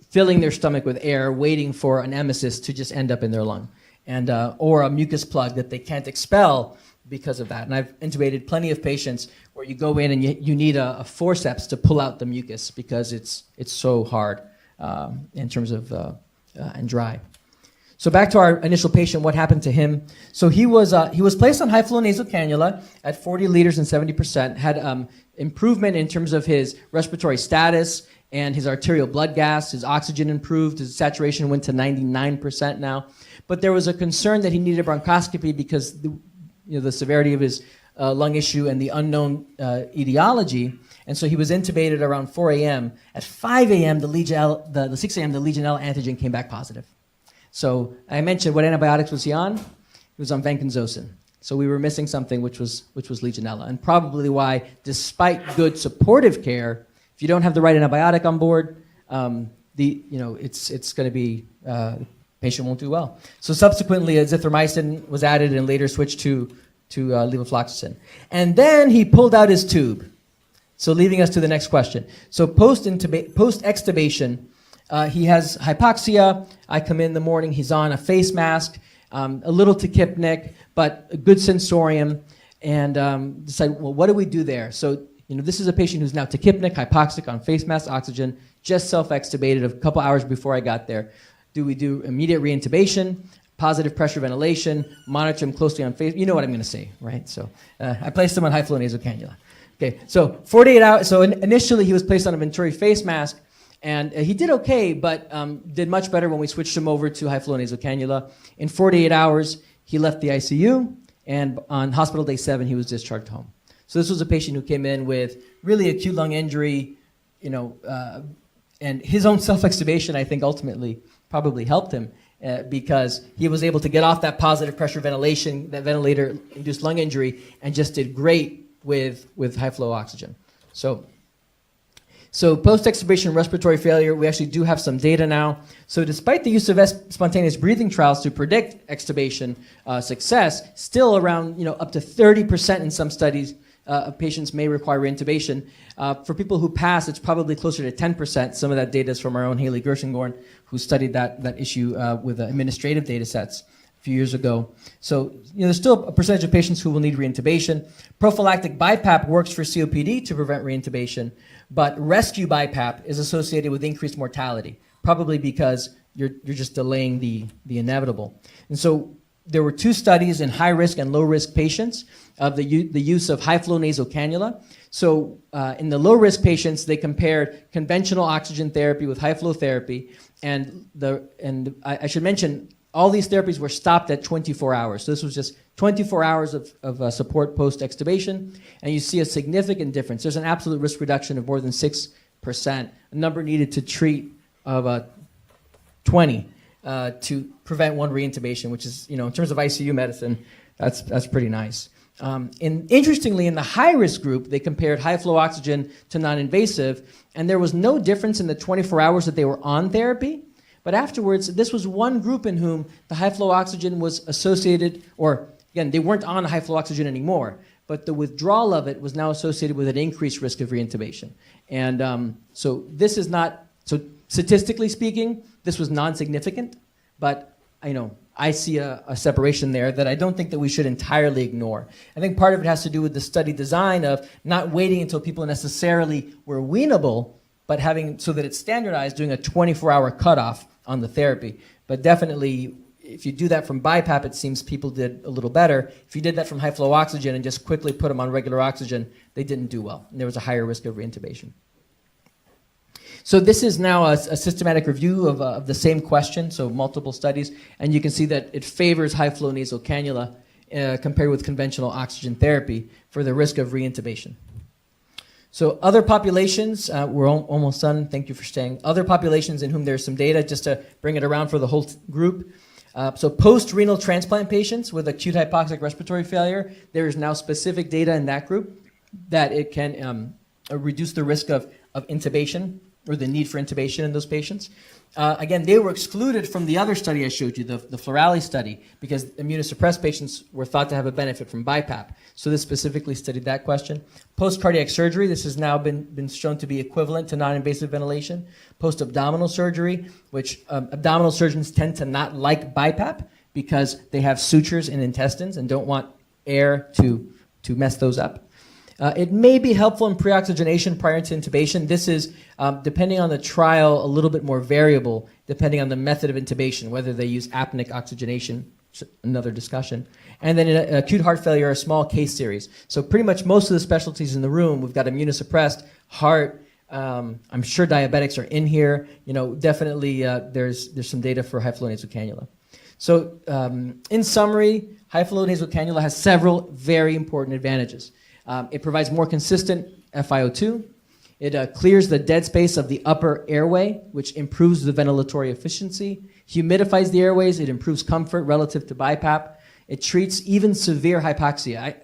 filling their stomach with air, waiting for an emesis to just end up in their lung, and or a mucus plug that they can't expel because of that. And I've intubated plenty of patients where you go in and you need a forceps to pull out the mucus because it's so hard in terms of and dry. So back to our initial patient, what happened to him? So he was placed on high flow nasal cannula at 40 liters and 70%, had improvement in terms of his respiratory status and his arterial blood gas. His oxygen improved, his saturation went to 99% now. But there was a concern that he needed bronchoscopy because the severity of his lung issue and the unknown etiology. And so he was intubated around 4 a.m. At 5 a.m., the 6 a.m., the Legionella antigen came back positive. So I mentioned what antibiotics was he on? He was on vancomycin. So we were missing something, which was Legionella, and probably why, despite good supportive care, if you don't have the right antibiotic on board, it's going to be the patient won't do well. So subsequently, azithromycin was added and later switched to levofloxacin, and then he pulled out his tube. So leaving us to the next question. So post-extubation, he has hypoxia. I come in the morning, he's on a face mask, a little tachypnic, but a good sensorium. and decided, well, what do we do there? So, this is a patient who's now tachypnic, hypoxic, on face mask oxygen, just self-extubated a couple hours before I got there. Do we do immediate reintubation, positive pressure ventilation, monitor him closely on face? You know what I'm going to say, right? So I placed him on high flow nasal cannula. Okay, so 48 hours. So initially he was placed on a Venturi face mask, and he did okay, but did much better when we switched him over to high flow nasal cannula. In 48 hours, he left the ICU, and on hospital day 7, he was discharged home. So this was a patient who came in with really acute lung injury, and his own self-extubation, I think, ultimately probably helped him because he was able to get off that positive pressure ventilation, that ventilator-induced lung injury, and just did great with high-flow oxygen. So post-extubation respiratory failure, we actually do have some data now. So despite the use of spontaneous breathing trials to predict extubation success, still around up to 30% in some studies of patients may require reintubation. For people who pass, it's probably closer to 10%. Some of that data is from our own Haley Gershengorn, who studied that issue with administrative data sets a few years ago. So there's still a percentage of patients who will need reintubation. Prophylactic BiPAP works for COPD to prevent reintubation, but rescue BiPAP is associated with increased mortality, probably because you're just delaying the inevitable. And so there were 2 studies in high-risk and low-risk patients of the use of high-flow nasal cannula. So in the low-risk patients, they compared conventional oxygen therapy with high-flow therapy, and I should mention, all these therapies were stopped at 24 hours. So this was just 24 hours of support post-extubation, and you see a significant difference. There's an absolute risk reduction of more than 6%, a number needed to treat of 20 to prevent 1 reintubation, which is, in terms of ICU medicine, that's pretty nice. Interestingly, in the high-risk group, they compared high-flow oxygen to non-invasive, and there was no difference in the 24 hours that they were on therapy. But afterwards, this was one group in whom the high-flow oxygen was associated, or again, they weren't on high-flow oxygen anymore, but the withdrawal of it was now associated with an increased risk of reintubation. And so this is not, so statistically speaking, this was non-significant, but I see a separation there that I don't think that we should entirely ignore. I think part of it has to do with the study design of not waiting until people necessarily were weanable, but having, so that it's standardized, doing a 24-hour cutoff on the therapy. But definitely, if you do that from BiPAP, it seems people did a little better. If you did that from high-flow oxygen and just quickly put them on regular oxygen, they didn't do well. And there was a higher risk of reintubation. So this is now a systematic review of the same question, so multiple studies, and you can see that it favors high-flow nasal cannula compared with conventional oxygen therapy for the risk of reintubation. So other populations, we're almost done, thank you for staying. Other populations in whom there's some data, just to bring it around for the whole group. So post-renal transplant patients with acute hypoxic respiratory failure, there is now specific data in that group that it can reduce the risk of intubation, or the need for intubation in those patients. Again, they were excluded from the other study I showed you, the Florali study, because immunosuppressed patients were thought to have a benefit from BiPAP. So this specifically studied that question. Post-cardiac surgery, this has now been shown to be equivalent to non-invasive ventilation. Post-abdominal surgery, which abdominal surgeons tend to not like BiPAP because they have sutures in intestines and don't want air to mess those up. It may be helpful in pre-oxygenation prior to intubation. This is, depending on the trial, a little bit more variable, depending on the method of intubation, whether they use apneic oxygenation, another discussion. And then in acute heart failure, a small case series. So pretty much most of the specialties in the room, we've got immunosuppressed, heart, I'm sure diabetics are in here. Definitely there's some data for high-flow nasal cannula. So in summary, high-flow nasal cannula has several very important advantages. It provides more consistent FiO2. It clears the dead space of the upper airway, which improves the ventilatory efficiency, humidifies the airways, it improves comfort relative to BiPAP. It treats even severe hypoxia.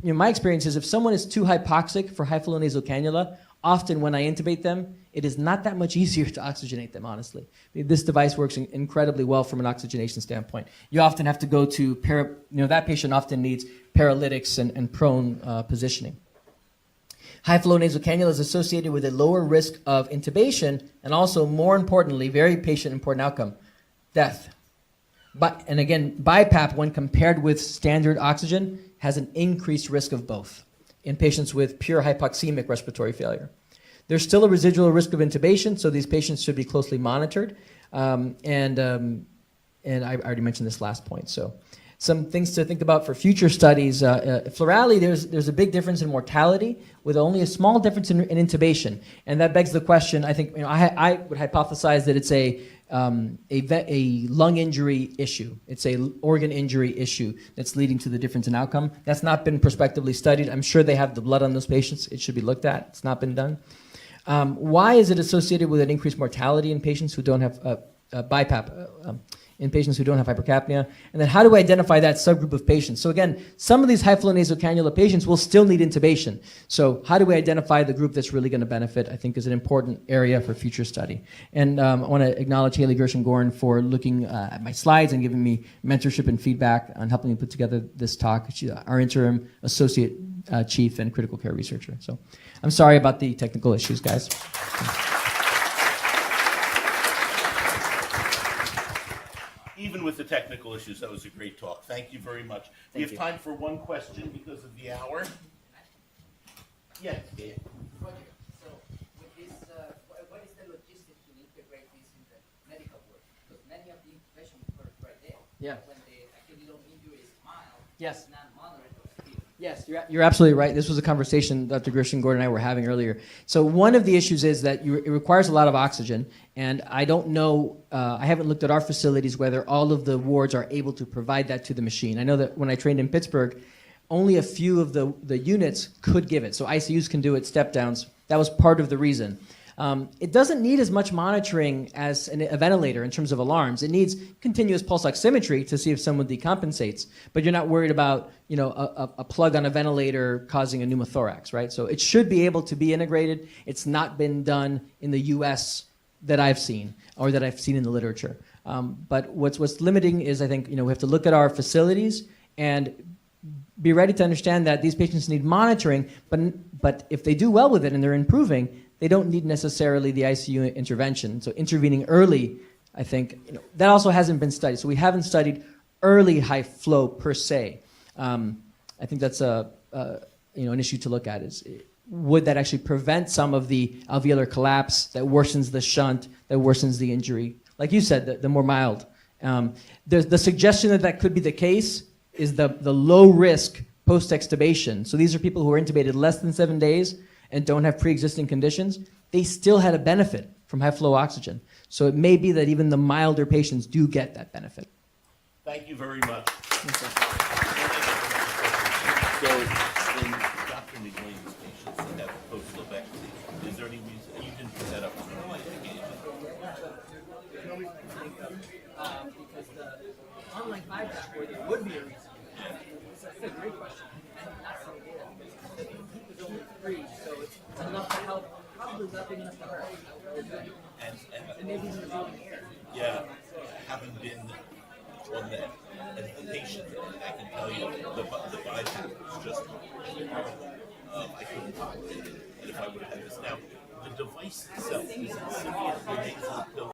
My experience is if someone is too hypoxic for high-flow nasal cannula, often when I intubate them, it is not that much easier to oxygenate them, honestly. This device works incredibly well from an oxygenation standpoint. You often have to go to, that patient often needs paralytics and prone positioning. High-flow nasal cannula is associated with a lower risk of intubation and also, more importantly, very patient-important outcome, death. And again, BiPAP, when compared with standard oxygen, has an increased risk of both in patients with pure hypoxemic respiratory failure. There's still a residual risk of intubation, so these patients should be closely monitored. And I already mentioned this last point. So some things to think about for future studies. Flurali, there's a big difference in mortality with only a small difference in intubation. And that begs the question, I think, I would hypothesize that it's a lung injury issue. It's a organ injury issue that's leading to the difference in outcome. That's not been prospectively studied. I'm sure they have the blood on those patients. It should be looked at. It's not been done. Why is it associated with an increased mortality in patients who don't have BiPAP, in patients who don't have hypercapnia? And then how do we identify that subgroup of patients? So again, some of these high-flow nasal cannula patients will still need intubation. So how do we identify the group that's really going to benefit, I think is an important area for future study. And I want to acknowledge Haley Gershengorn for looking at my slides and giving me mentorship and feedback on helping me put together this talk. She's our interim associate chief and critical care researcher. So I'm sorry about the technical issues, guys. Even with the technical issues, that was a great talk. Thank you very much. We have time for one question because of the hour. Yeah. Roger, so with this, what is the logistics to integrate this in the medical work? Because many of the interventions occur right there. Yeah. When the acute lung injury is mild, Yes. it's not moderate or severe. Yes, you're absolutely right. This was a conversation Dr. Gershengorn and I were having earlier. So one of the issues is that it requires a lot of oxygen, and I don't know, I haven't looked at our facilities whether all of the wards are able to provide that to the machine. I know that when I trained in Pittsburgh, only a few of the units could give it. So ICUs can do it, step downs. That was part of the reason. It doesn't need as much monitoring as a ventilator in terms of alarms. It needs continuous pulse oximetry to see if someone decompensates, but you're not worried about a plug on a ventilator causing a pneumothorax, right? So it should be able to be integrated. It's not been done in the U.S. that I've seen or that I've seen in the literature. But what's limiting is, I think, we have to look at our facilities and be ready to understand that these patients need monitoring, but if they do well with it and they're improving, they don't need necessarily the ICU intervention. So intervening early, I think, that also hasn't been studied. So we haven't studied early high flow per se. I think that's an issue to look at. Is would that actually prevent some of the alveolar collapse that worsens the shunt, that worsens the injury? Like you said, the more mild. The suggestion that could be the case is the low risk post-extubation. So these are people who are intubated less than 7 days and don't have pre-existing conditions. They still had a benefit from high flow oxygen. So it may be that even the milder patients do get that benefit. Thank you very much. So in Dr. McGlane's patients that have post-lobectomy, is there any reason you didn't put that up? Because unlike BiPAP, where there would be a reason, that's a great question. And that's the idea. The heat was only 3, so it's enough to help, probably not big enough to hurt. And maybe even removing air. yeah, having been on that as a patient, I can tell you the BiPAP was just I couldn't tolerate it. And if I would have had this now, the device itself is insidious.